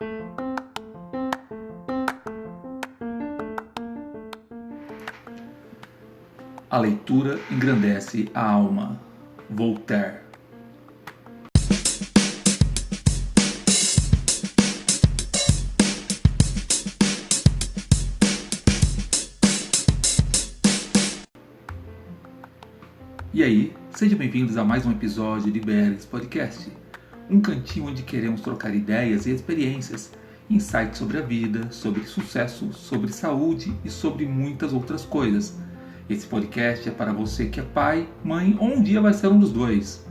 A leitura engrandece a alma. Voltaire. E aí, sejam bem-vindos a mais um episódio de BR's Podcast, um cantinho onde queremos trocar ideias e experiências, insights sobre a vida, sobre sucesso, sobre saúde e sobre muitas outras coisas. Esse podcast é para você que é pai, mãe ou um dia vai ser um dos dois.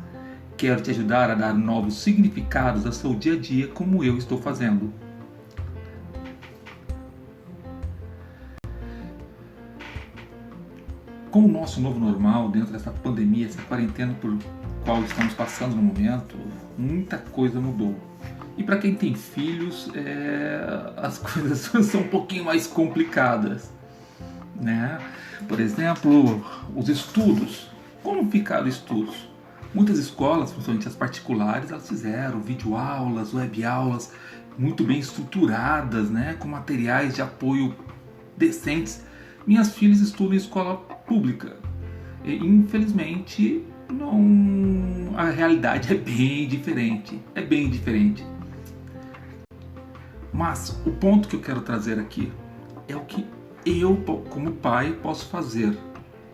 Quero te ajudar a dar novos significados ao seu dia a dia como eu estou fazendo. Com o nosso novo normal, dentro dessa pandemia, essa quarentena por qual estamos passando no momento, muita coisa mudou. E para quem tem filhos, as coisas são um pouquinho mais complicadas, né? Por exemplo, os estudos. Como ficaram os estudos? Muitas escolas, principalmente as particulares, elas fizeram videoaulas, webaulas muito bem estruturadas, né? Com materiais de apoio decentes. Minhas filhas estudam em escola pública. E, infelizmente, a realidade é bem diferente. É bem diferente. Mas o ponto que eu quero trazer aqui é o que eu, como pai, posso fazer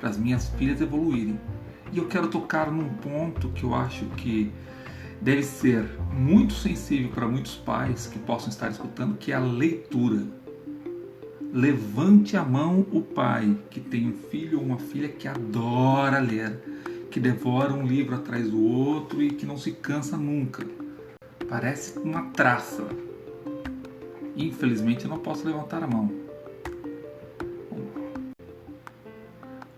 para as minhas filhas evoluírem. E eu quero tocar num ponto que eu acho que deve ser muito sensível para muitos pais que possam estar escutando, que é a leitura. Levante a mão o pai que tem um filho ou uma filha que adora ler, que devora um livro atrás do outro e que não se cansa nunca. Parece uma traça. Infelizmente eu não posso levantar a mão.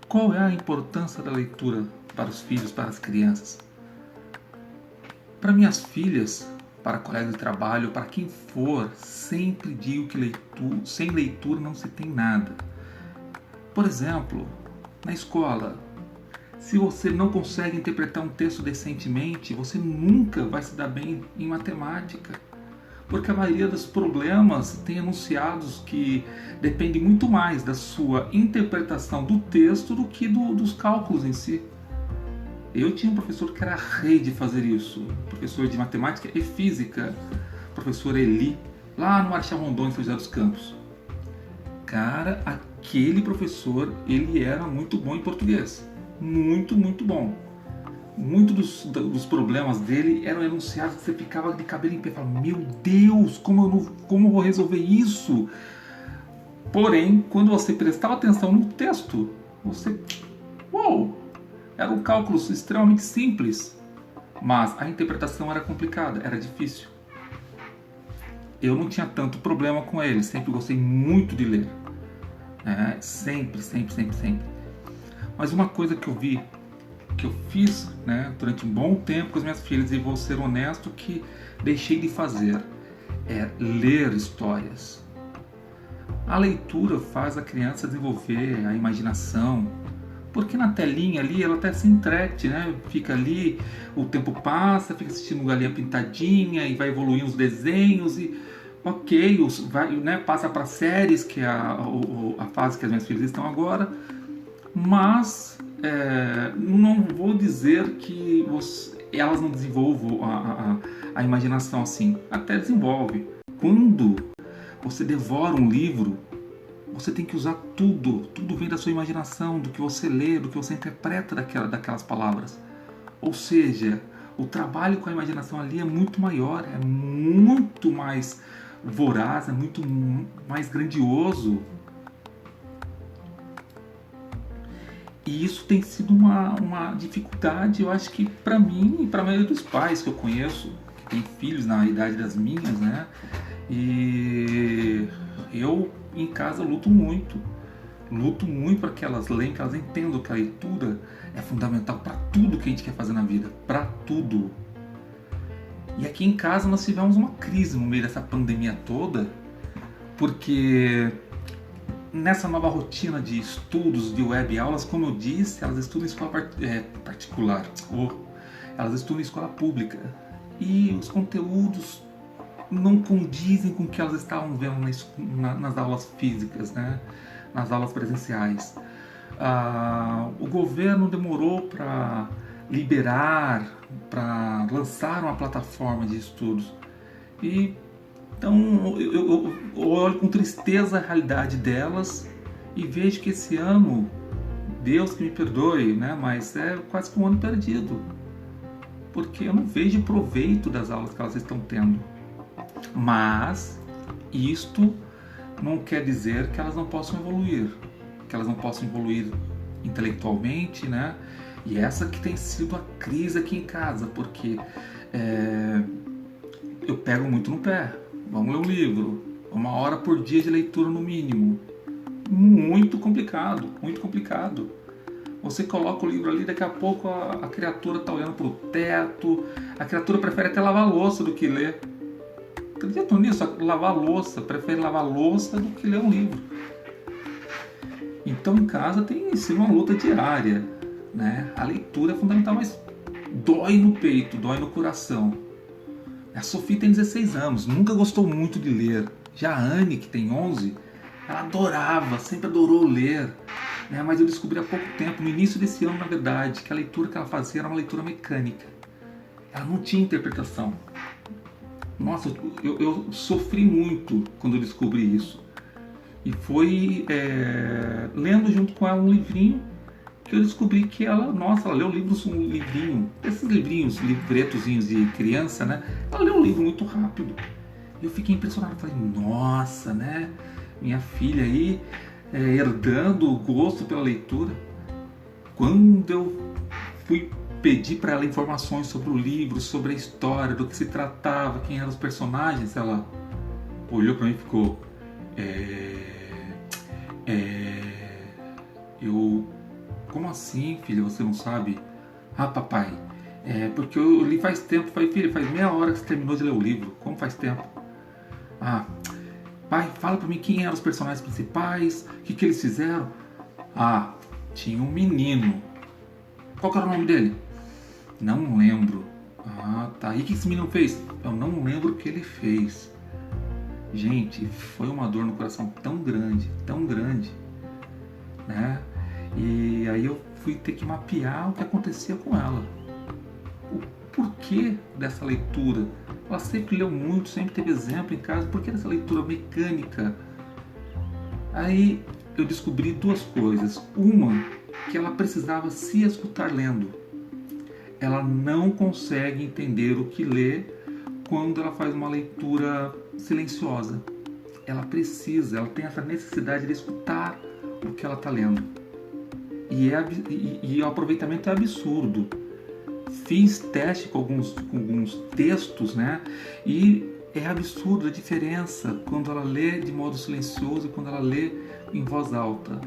Qual é a importância da leitura para os filhos, para as crianças? Para minhas filhas, para colegas de trabalho, para quem for, sempre digo que sem leitura não se tem nada. Por exemplo, na escola, se você não consegue interpretar um texto decentemente, você nunca vai se dar bem em matemática. Porque a maioria dos problemas tem enunciados que dependem muito mais da sua interpretação do texto do que dos cálculos em si. Eu tinha um professor que era rei de fazer isso, professor de matemática e física, professor Eli, lá no Marechal Rondon, em São José dos Campos. Cara, aquele professor, ele era muito bom em português, muito, muito bom. Muitos dos problemas dele eram enunciados que você ficava de cabelo em pé, falava, meu Deus, como eu vou resolver isso? Porém, quando você prestava atenção no texto, eram cálculos extremamente simples, mas a interpretação era complicada, era difícil. Eu não tinha tanto problema com ele, sempre gostei muito de ler, sempre. Mas uma coisa que eu fiz, durante um bom tempo com as minhas filhas, e vou ser honesto que deixei de fazer, é ler histórias. A leitura faz a criança desenvolver a imaginação, porque na telinha ali ela até se entrete, fica ali, o tempo passa, fica assistindo Galinha Pintadinha e vai evoluindo os desenhos e passa para séries, que é a fase que as minhas filhas estão agora, mas não vou dizer que elas não desenvolvam a imaginação assim. Até desenvolve. Quando você devora um livro, você tem que usar tudo vem da sua imaginação, do que você lê, do que você interpreta daquelas palavras. Ou seja, o trabalho com a imaginação ali é muito maior, é muito mais voraz, é muito mais grandioso. E isso tem sido uma dificuldade, eu acho que para mim e para a maioria dos pais que eu conheço, que tem filhos na idade das minhas, E eu em casa luto muito para que elas leiam, que elas entendam que a leitura é fundamental para tudo que a gente quer fazer na vida, para tudo. E aqui em casa nós tivemos uma crise no meio dessa pandemia toda, porque nessa nova rotina de estudos, de web aulas, como eu disse, elas estudam em escola particular, elas estudam em escola pública. E os conteúdos não condizem com o que elas estavam vendo nas aulas físicas, né? Nas aulas presenciais. O governo demorou para liberar, para lançar uma plataforma de estudos. E então eu olho com tristeza a realidade delas e vejo que esse ano, Deus que me perdoe, né? Mas é quase que um ano perdido, porque eu não vejo proveito das aulas que elas estão tendo. Mas isto não quer dizer que elas não possam evoluir, intelectualmente, né? E essa que tem sido a crise aqui em casa, porque eu pego muito no pé. Vamos ler um livro, 1 hora por dia de leitura no mínimo. Muito complicado, muito complicado. Você coloca o livro ali, daqui a pouco a criatura está olhando para o teto, a criatura prefere até lavar a louça do que ler. Acreditam nisso? Prefere lavar a louça do que ler um livro. Então em casa tem sido uma luta diária, né? A leitura é fundamental, mas dói no peito, dói no coração. A Sofia tem 16 anos, nunca gostou muito de ler. Já a Anne, que tem 11, ela adorava, sempre adorou ler. Né? Mas eu descobri há pouco tempo, no início desse ano, na verdade, que a leitura que ela fazia era uma leitura mecânica. Ela não tinha interpretação. Nossa, eu sofri muito quando eu descobri isso. E foi lendo junto com ela um livrinho que eu descobri que ela leu um livrinho, esses livrinhos, livretozinhos de criança, né? Ela leu um livro muito rápido. Eu fiquei impressionado, falei, nossa, né? Minha filha aí herdando o gosto pela leitura. Quando eu fui pedir para ela informações sobre o livro, sobre a história, do que se tratava, quem eram os personagens, ela olhou para mim e ficou... Como assim, filha, você não sabe? Ah, papai, porque eu li faz tempo. Falei, filha, faz meia hora que você terminou de ler o livro. Como faz tempo? Ah, pai, fala pra mim quem eram os personagens principais, o que eles fizeram. Ah, tinha um menino. Qual que era o nome dele? Não lembro. Ah, tá. E o que esse menino fez? Eu não lembro o que ele fez. Gente, foi uma dor no coração tão grande, né? E aí eu fui ter que mapear o que acontecia com ela. O porquê dessa leitura? Ela sempre leu muito, sempre teve exemplo em casa. Por que dessa leitura mecânica? Aí eu descobri 2 coisas. Uma, que ela precisava se escutar lendo. Ela não consegue entender o que lê quando ela faz uma leitura silenciosa. Ela tem essa necessidade de escutar o que ela está lendo. E o aproveitamento é absurdo. Fiz teste com alguns textos, né? E é absurdo a diferença quando ela lê de modo silencioso e quando ela lê em voz alta.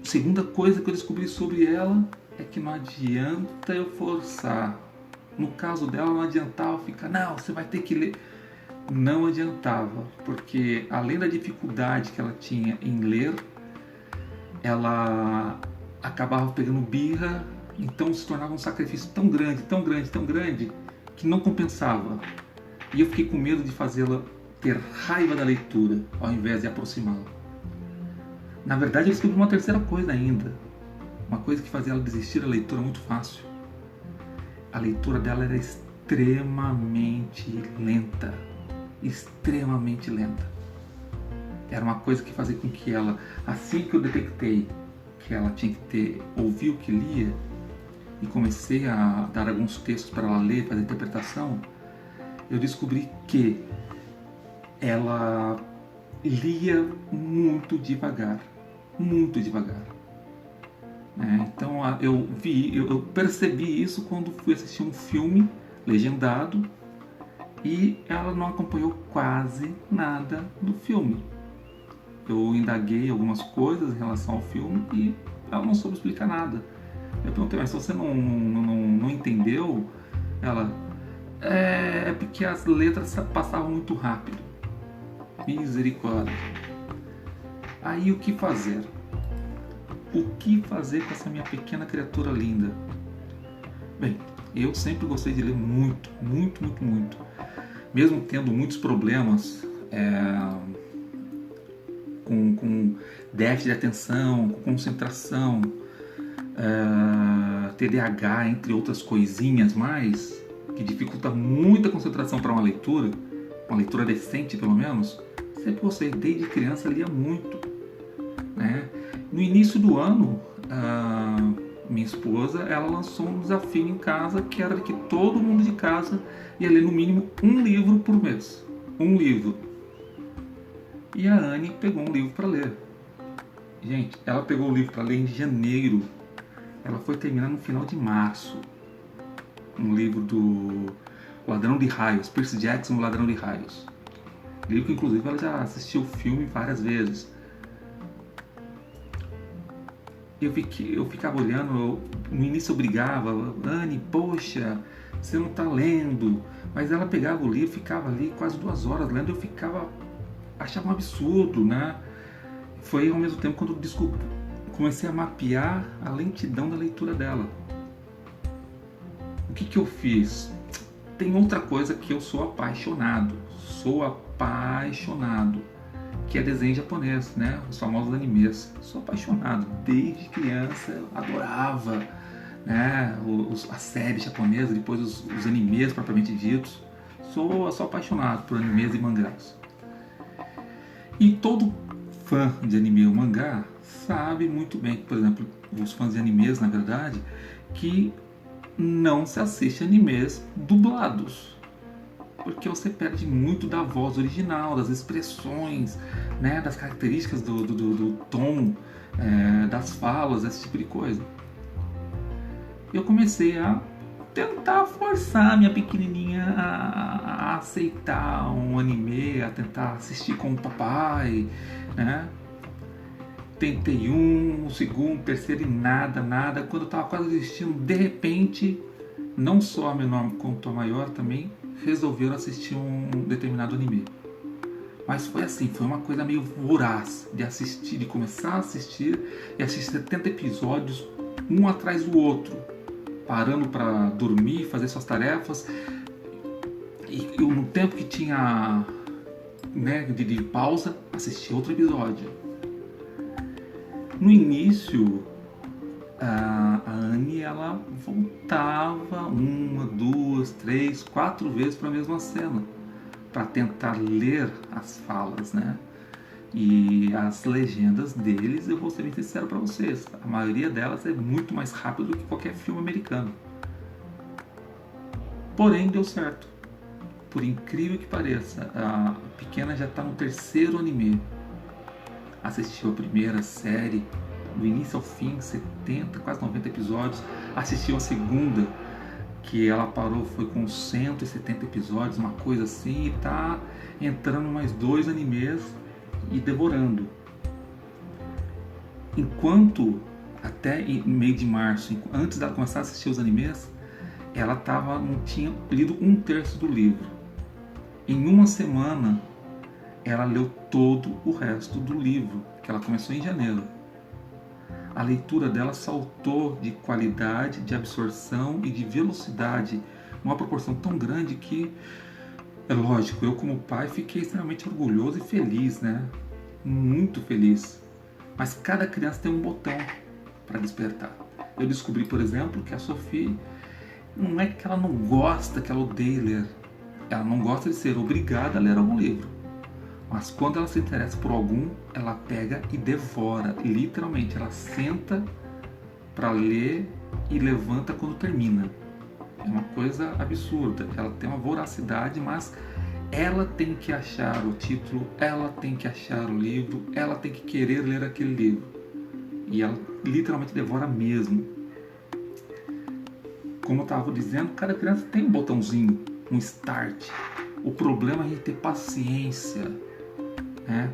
Segunda coisa que eu descobri sobre ela é que não adianta eu forçar. No caso dela, não adiantava ficar, não, você vai ter que ler. Não adiantava, porque além da dificuldade que ela tinha em ler, ela acabava pegando birra, então se tornava um sacrifício tão grande, que não compensava. E eu fiquei com medo de fazê-la ter raiva da leitura, ao invés de aproximá-la. Na verdade, eu descobri uma terceira coisa ainda. Uma coisa que fazia ela desistir da leitura muito fácil. A leitura dela era extremamente lenta. Extremamente lenta. Era uma coisa que fazia com que ela, assim que eu detectei que ela tinha que ouvir o que lia, e comecei a dar alguns textos para ela ler, fazer interpretação, eu descobri que ela lia muito devagar. Muito devagar. Então eu percebi isso quando fui assistir um filme legendado e ela não acompanhou quase nada do filme. Eu indaguei algumas coisas em relação ao filme e ela não soube explicar nada. Eu perguntei, mas se você não entendeu, ela... É porque as letras passavam muito rápido. Misericórdia. Aí o que fazer? O que fazer com essa minha pequena criatura linda? Bem, eu sempre gostei de ler muito, muito, muito, muito. mesmo tendo muitos problemas com déficit de atenção, com concentração, TDAH, entre outras coisinhas mais, que dificulta muito a concentração para uma leitura decente pelo menos, sempre gostei, desde criança lia muito, né? No início do ano, minha esposa, ela lançou um desafio em casa, que era de que todo mundo de casa ia ler no mínimo um livro por mês. Um livro. E a Anne pegou um livro para ler. Gente, ela pegou o livro para ler em janeiro. Ela foi terminar no final de março. Um livro do Ladrão de Raios, Percy Jackson, o Ladrão de Raios. Livro que inclusive ela já assistiu o filme várias vezes. Eu ficava olhando, no início eu brigava, Anne, poxa, você não está lendo. Mas ela pegava o livro, ficava ali quase 2 horas lendo, achava um absurdo, né? Foi ao mesmo tempo quando eu comecei a mapear a lentidão da leitura dela. O que eu fiz? Tem outra coisa que eu sou apaixonado, que é desenho japonês, né? Os famosos animes. Sou apaixonado, desde criança eu adorava, né? As séries japonesas, depois os animes propriamente ditos. Sou apaixonado por animes e mangás. E todo fã de anime ou mangá sabe muito bem que, por exemplo, os fãs de animes, na verdade, que não se assiste animes dublados, porque você perde muito da voz original, das expressões, né, das características do tom, das falas, esse tipo de coisa. Eu comecei a tentar forçar minha pequenininha a aceitar um anime, a tentar assistir com o papai, né? Tentei o segundo, terceiro e nada. Quando eu estava quase desistindo, de repente, não só a menor quanto a maior também resolveram assistir um determinado anime. Mas foi assim, foi uma coisa meio voraz de assistir, de começar a assistir e assistir 70 episódios, um atrás do outro, parando para dormir, fazer suas tarefas. E eu, no tempo que tinha, né, de pausa, assistir outro episódio. No início, a Anne, ela voltava 1, 2, 3, 4 vezes para a mesma cena, para tentar ler as falas, né? E as legendas deles, eu vou ser bem sincero para vocês, a maioria delas é muito mais rápido do que qualquer filme americano. Porém, deu certo. Por incrível que pareça, a pequena já está no 3º anime. Assistiu a primeira série, do início ao fim, 70, quase 90 episódios. Assistiu a segunda, que ela parou, foi com 170 episódios, uma coisa assim, e tá entrando mais 2 animes e devorando. Enquanto, até meio de março, antes dela começar a assistir os animes, ela não tinha lido 1/3 do livro. Em uma semana, ela leu todo o resto do livro, que ela começou em janeiro. A leitura dela saltou de qualidade, de absorção e de velocidade, uma proporção tão grande que, é lógico, eu como pai fiquei extremamente orgulhoso e feliz, né? Muito feliz. Mas cada criança tem um botão para despertar. Eu descobri, por exemplo, que a Sophie não é que ela não gosta, que ela odeia ler. Ela não gosta de ser obrigada a ler algum livro. Mas quando ela se interessa por algum, ela pega e devora. Literalmente, ela senta para ler e levanta quando termina. É uma coisa absurda. Ela tem uma voracidade, mas ela tem que achar o título, ela tem que achar o livro, ela tem que querer ler aquele livro. E ela literalmente devora mesmo. Como eu estava dizendo, cada criança tem um botãozinho, um start. O problema é a gente ter paciência.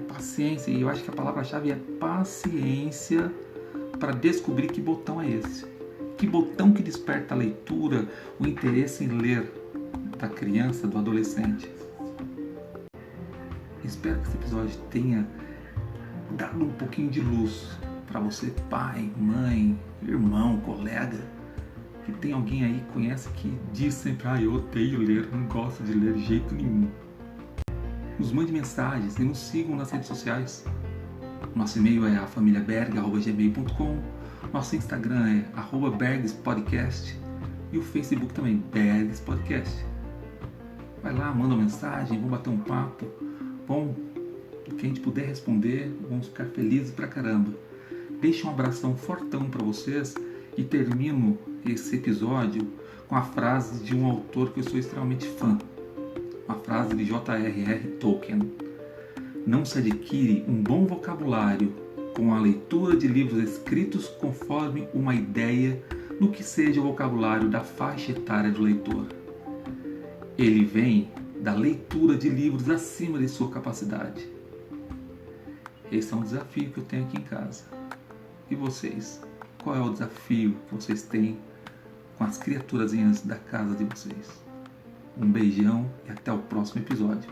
Paciência, e eu acho que a palavra-chave é paciência para descobrir que botão é esse. Que botão que desperta a leitura, o interesse em ler da criança, do adolescente. Espero que esse episódio tenha dado um pouquinho de luz para você, pai, mãe, irmão, colega, que tem alguém aí que conhece que diz sempre: eu odeio ler, não gosto de ler de jeito nenhum. Nos mande mensagens e nos sigam nas redes sociais. Nosso e-mail é afamiliaberg@gmail.com, nosso Instagram é @bergspodcast e o Facebook também, Bergs Podcast. Vai lá, manda uma mensagem, vamos bater um papo. Bom, o que a gente puder responder, vamos ficar felizes pra caramba. Deixo um abração fortão para vocês e termino esse episódio com a frase de um autor que eu sou extremamente fã. Uma frase de J.R.R. Tolkien. Não se adquire um bom vocabulário com a leitura de livros escritos conforme uma ideia do que seja o vocabulário da faixa etária do leitor. Ele vem da leitura de livros acima de sua capacidade. Esse é um desafio que eu tenho aqui em casa. E vocês? Qual é o desafio que vocês têm com as criaturazinhas da casa de vocês? Um beijão e até o próximo episódio.